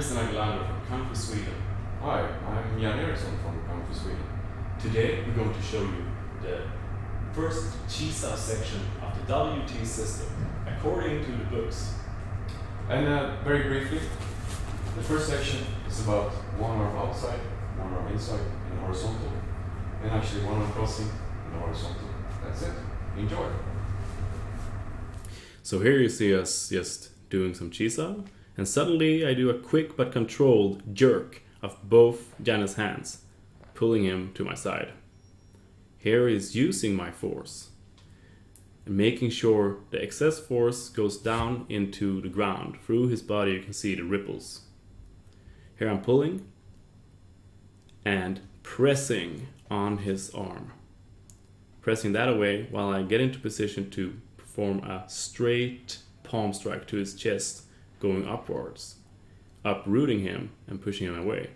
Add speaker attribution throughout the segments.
Speaker 1: Christian Hegelund from Kung Fu Sweden. Hi, I'm Jan Eriksson from Kung Fu Sweden. Today we're going to show you the first Chisa section of the WT system, according to the books. And very briefly, the first section is about one arm outside, one arm inside in horizontal, and actually one arm crossing in horizontal. That's it. Enjoy.
Speaker 2: So here you see us just doing some Chisa, and suddenly I do a quick but controlled jerk of both Jan's hands, pulling him to my side. Here he's using my force and making sure the excess force goes down into the ground. Through his body you can see the ripples. Here I'm pulling and pressing on his arm. Pressing that away while I get into position to perform a straight palm strike to his chest, going upwards, uprooting him and pushing him away.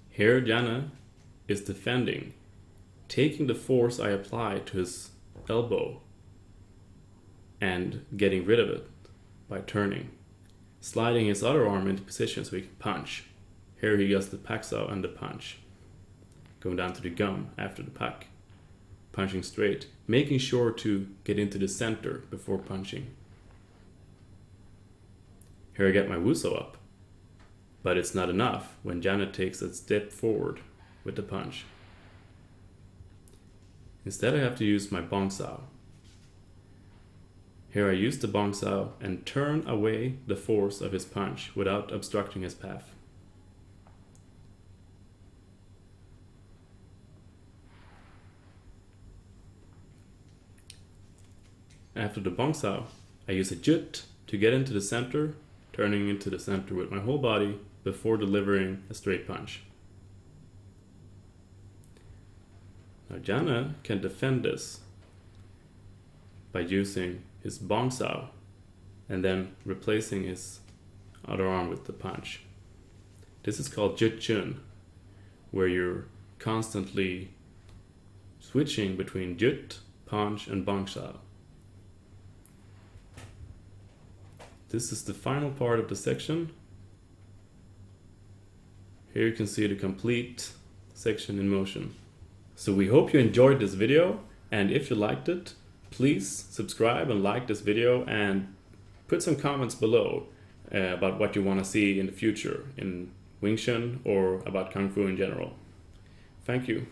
Speaker 2: Here Jana is defending, taking the force I apply to his elbow and getting rid of it by turning, sliding his other arm into position so he can punch. Here he gets the paksa and the punch, going down to the gum after the pak, punching straight, making sure to get into the center before punching. Here I get my wuso up, but it's not enough when Janet takes a step forward with the punch. Instead I have to use my bongsao. Here I use the bongsao and turn away the force of his punch without obstructing his path. After the bongsao, I use a jut to get into the center, turning into the center with my whole body before delivering a straight punch. Now Jana can defend this by using his bongsao and then replacing his other arm with the punch. This is called Jeet Chun, where you're constantly switching between jut, punch and bongsao. This is the final part of the section. Here you can see the complete section in motion. So we hope you enjoyed this video, and if you liked it, please subscribe and like this video and put some comments below about what you want to see in the future in Wing Chun or about Kung Fu in general. Thank you.